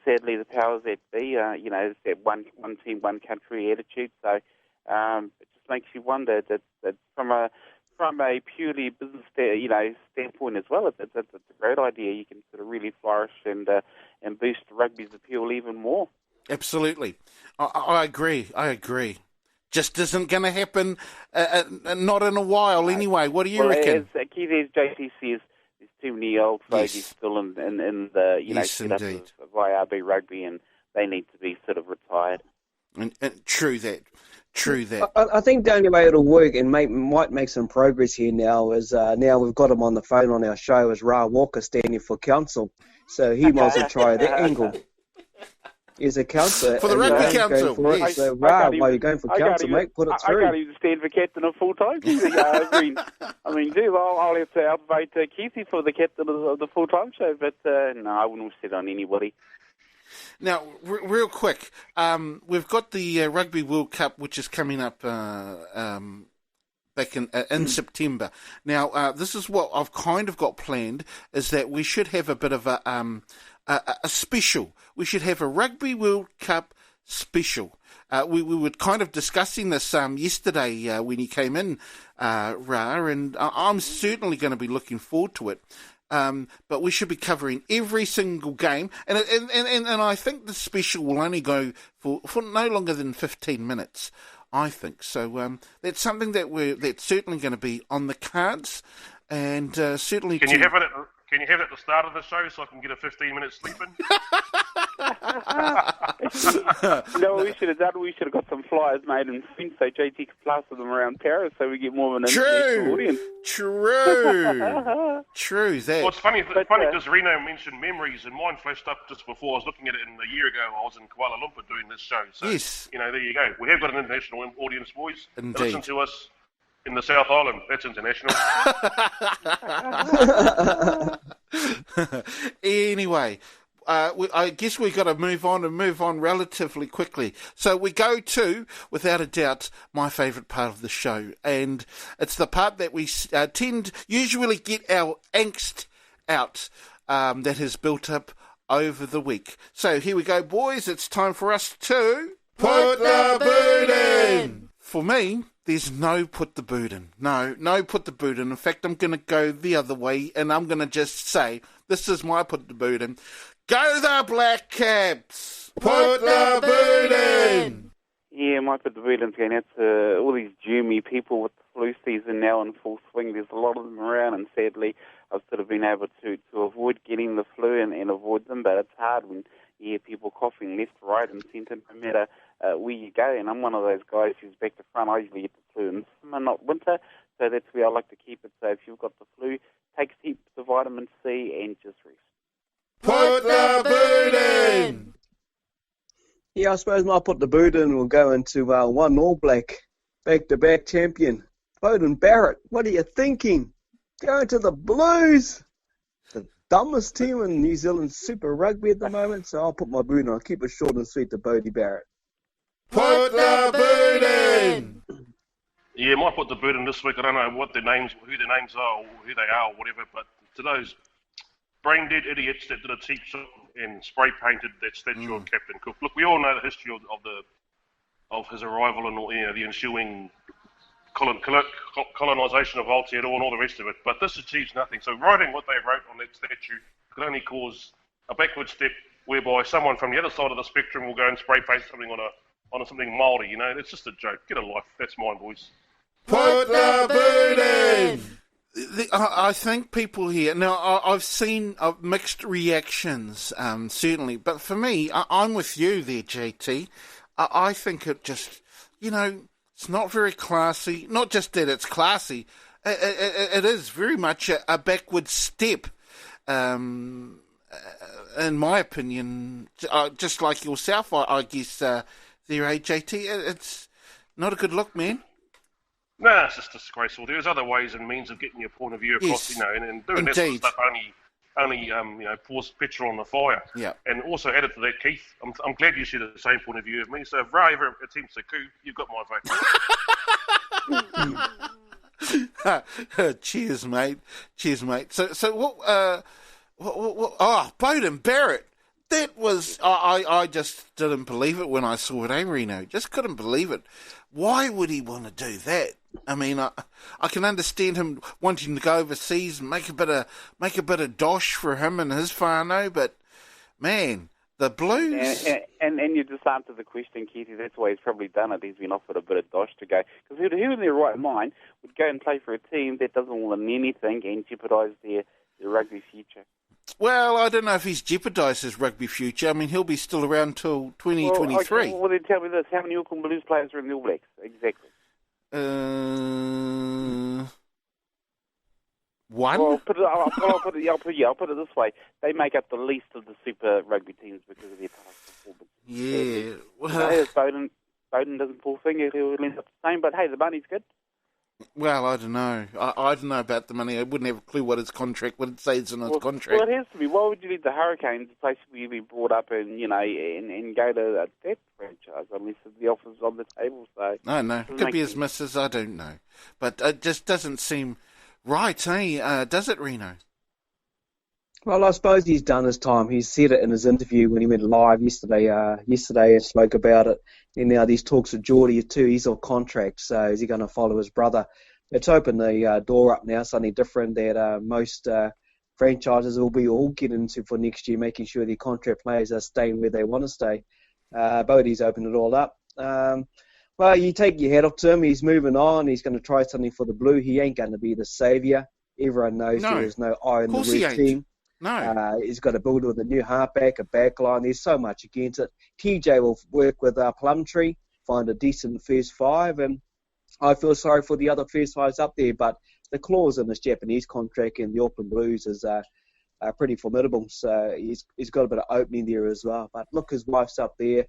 sadly, the powers that be, it's that one team, one country attitude. So it just makes you wonder that from a purely business, standpoint as well, it's a great idea. You can sort of really flourish and boost rugby's appeal even more. Absolutely, I agree. Just isn't going to happen, not in a while anyway. What do you reckon? As JT says, there's too many old fogies still in the setup of IRB rugby, and they need to be sort of retired. And true that. I think the only way it'll work and might make some progress here now is now we've got him on the phone on our show is Raa Walker standing for council, so he might as well try that angle. He's a councillor. For the Rugby Council. Yes. So, Raa, while you're going for council, mate, put it through. I can't even stand for captain of Full-Time. I'll have to outvote Keithy for the captain of the Full-Time show, but no, I wouldn't sit on anybody. Now, real quick, we've got the Rugby World Cup, which is coming up back in September. Now, this is what I've kind of got planned, is that we should have a bit of a special. We should have a Rugby World Cup special. We were kind of discussing this yesterday when you came in, Raa, and I'm certainly going to be looking forward to it. But we should be covering every single game, and I think the special will only go for no longer than 15 minutes. I think so. That's something that's certainly going to be on the cards, and certainly. Can you have it at the start of the show so I can get a 15-minute sleep in? We should have done. We should have got some flyers made in print so JT could plaster them around Paris so we get more of an international audience. True. That. Well, it's funny because Rino mentioned memories, and mine flashed up just before. I was looking at it a year ago. I was in Kuala Lumpur doing this show. So, yes. There you go. We have got an international audience, boys. Indeed. Listen to us in the South Island. That's international. Anyway, I guess we've got to move on relatively quickly. So we go to, without a doubt, my favourite part of the show, and it's the part that we usually get our angst out that has built up over the week. So here we go, boys. It's time for us to put the boot in. For me, there's no put the boot in. No put the boot in. In fact, I'm going to go the other way, and I'm going to just say, this is my put the boot in. Go the Black Caps! Put the boot in! Yeah, my put the boot in's going out to all these Jumi people with the flu season now in full swing. There's a lot of them around, and sadly, I've sort of been able to avoid getting the flu and avoid them, but it's hard when you hear people coughing left, right, and centre, no matter where you go. And I'm one of those guys who's back to front. I usually get the flu in summer, not winter, so that's where I like to keep it. So if you've got the flu, take heaps of vitamin C and just rest. Put the boot in! Yeah, I suppose my put the boot in will go into one All Black, back-to-back champion, Beauden Barrett. What are you thinking? Going to the Blues! The dumbest team in New Zealand Super Rugby at the moment, so I'll put my boot in. I'll keep it short and sweet to Beauden Barrett. Put the boot in! Yeah, might put the boot in this week. I don't know who their names are, or who they are, or whatever, but to those brain-dead idiots that did a cheap shot and spray-painted that statue of Captain Cook. Look, we all know the history of his arrival and the ensuing colonisation of Aotearoa and all the rest of it. But this achieves nothing. So writing what they wrote on that statue could only cause a backward step, whereby someone from the other side of the spectrum will go and spray-paint something on something Maori. It's just a joke. Get a life. That's mine, boys. Put the boot in! I think people here, now I've seen mixed reactions, certainly, but for me, I'm with you there, JT. I think it just, it's not very classy. Not just that it's classy, it is very much a backward step, in my opinion, just like yourself, I guess, there, JT. It's not a good look, man. No, it's just disgraceful. There's other ways and means of getting your point of view across, yes, and doing that sort of stuff only pours petrol on the fire. Yeah. And also added to that, Keith, I'm glad you share the same point of view as me. So if Raa ever attempts a coup, you've got my vote. Cheers, mate. So what? Beauden Barrett. That was, I just didn't believe it when I saw it, Reno? Just couldn't believe it. Why would he want to do that? I mean, I can understand him wanting to go overseas and make a bit of dosh for him and his whānau, but man, the Blues. And you just answered the question, Keithy. That's why he's probably done it. He's been offered a bit of dosh to go. Because who in their right mind would go and play for a team that doesn't win anything and jeopardise their rugby future? Well, I don't know if he's jeopardised his rugby future. I mean, he'll be still around till 2023. Well, then tell me this. How many Auckland Blues players are in the All Blacks? Exactly. One? Well, I'll put it this way. They make up the least of the Super Rugby teams because of their past performance. Yeah. Well, Bowden doesn't pull finger, he'll end up the same. But hey, the money's good. Well, I don't know. I don't know about the money. I wouldn't have a clue what his contract would say it's in his contract. Well, it has to be. Why would you leave the Hurricanes, a place where you've been brought up, and go to that franchise unless the offer's on the table? So no, could be his missus. I don't know, but it just doesn't seem right, eh? Does it, Reno? Well, I suppose he's done his time. He said it in his interview when he went live yesterday and spoke about it. And now these talks with Geordie too. He's on contract, so is he going to follow his brother? It's opened the door up now, something different that most franchises will be all getting into for next year, making sure the contract players are staying where they want to stay. Bodie's opened it all up. Well, you take your hat off to him. He's moving on. He's going to try something for the Blue. He ain't going to be the saviour. Everyone knows there's no eye in the red team. No. He's got to build with a new halfback, a backline. There's so much against it. TJ will work with Plumtree, find a decent first five, and I feel sorry for the other first fives up there, but the clause in this Japanese contract in the Auckland Blues is pretty formidable, so he's got a bit of opening there as well. But look, his wife's up there.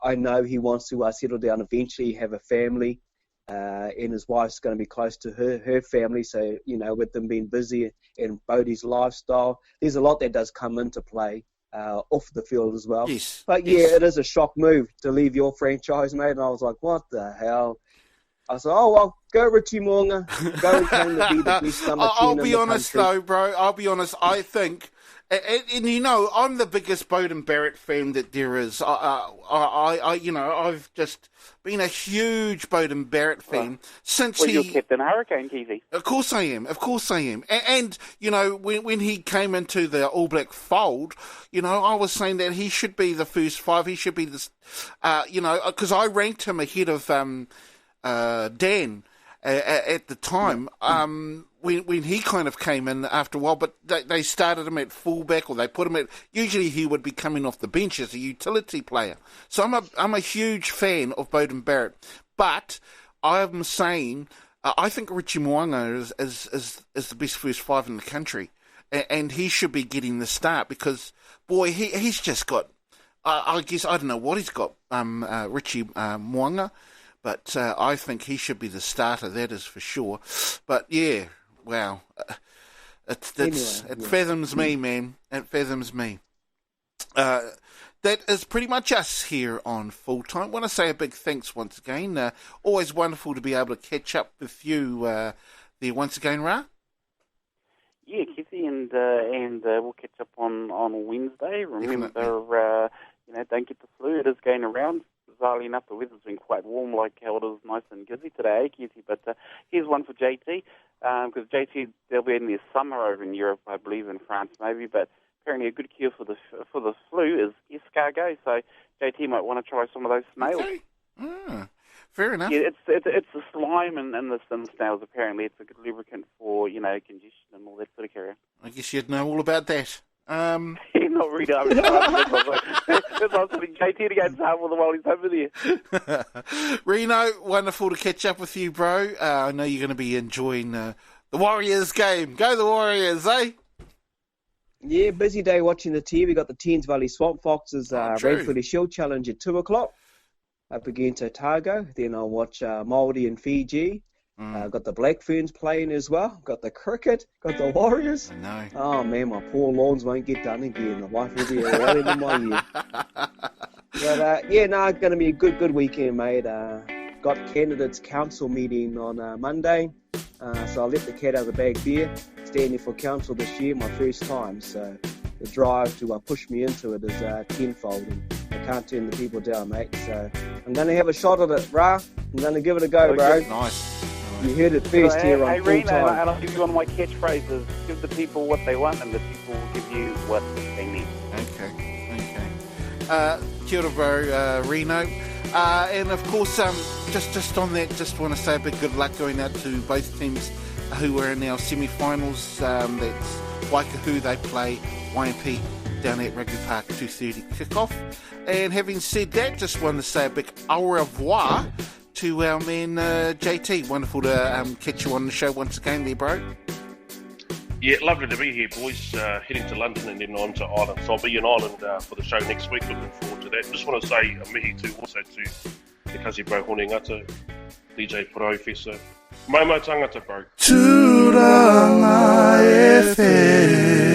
I know he wants to settle down eventually, have a family, and his wife's going to be close to her family, so, with them being busy and Bodie's lifestyle, there's a lot that does come into play off the field as well. Yes. But yeah, it is a shock move to leave your franchise, mate, and I was like, what the hell? I said, oh, well, go Richie Mo'unga, go and claim to be the best number 10 I'll be in the honest, country. though, bro, I'll be honest, I think, and I'm the biggest Beauden Barrett fan that there is. I've just been a huge Beauden Barrett fan since you're Captain Hurricane, Keithy. Of course I am. And when he came into the All Black fold, I was saying that he should be the first five. He should be this, because I ranked him ahead of Dan at the time. When he kind of came in after a while, but they started him at fullback, or they put him at. Usually he would be coming off the bench as a utility player. So I'm a huge fan of Beauden Barrett, but I'm saying I think Richie Mo'unga is the best first five in the country, and he should be getting the start because boy, he's just got. I guess I don't know what he's got, Richie Mo'unga. But I think he should be the starter, that is for sure. But yeah, wow. It fathoms me, man. It fathoms me. That is pretty much us here on Full-Time. I want to say a big thanks once again. Always wonderful to be able to catch up with you there once again, Raa. Yeah, Keithy, and we'll catch up on Wednesday. Remember, don't get the flu. It is going around. Bizarrely enough, the weather's been quite warm, like how it is nice and gizzy today, Keithy. But here's one for JT, because JT, they'll be in their summer over in Europe, I believe, in France maybe. But apparently, a good cure for the flu is escargot. So JT might want to try some of those snails. Okay. Fair enough. Yeah, it's the slime and the snails. Apparently, it's a good lubricant for congestion and all that sort of carry. I guess you'd know all about that. Not really. I was putting JT to go and start with while he's over there. Reno, wonderful to catch up with you, bro. I know you're going to be enjoying the Warriors game. Go the Warriors, eh? Yeah, busy day watching the TV. We got the Teens Valley Swamp Foxes Redfooty Shield Challenge at 2 o'clock up against Otago. Then I'll watch Maori and Fiji. Got the Black Ferns playing as well. Got the cricket. Got the Warriors. I know. Oh, man, my poor lawns won't get done again. The wife will be around in my ear. But, it's going to be a good weekend, mate. Got candidates council meeting on Monday. So I'll let the cat out of the bag there. Standing for council this year, my first time. So the drive to push me into it is tenfold, and I can't turn the people down, mate. So I'm going to have a shot at it, Raa. I'm going to give it a go, bro. Nice. You heard it first here on Hey, Rino, Fooltime. and I'll give you one of my catchphrases. Give the people what they want, and the people will give you what they need. Okay. Kia ora, bro, Rino. And of course, just on that, just want to say a big good luck going out to both teams who are in our semi-finals. That's Waikahu, they play YMP down at Rugby Park 2:30 kickoff. And having said that, just want to say a big au revoir to our man JT. Wonderful to catch you on the show once again there, bro. Yeah, lovely to be here, boys. Heading to London and then on to Ireland. So I'll be in Ireland for the show next week. Looking forward to that. Just want to say a mihi too also to Te Kasi Bro Hone Ngata, DJ Professor. Mau tangata, bro. Turanga FM.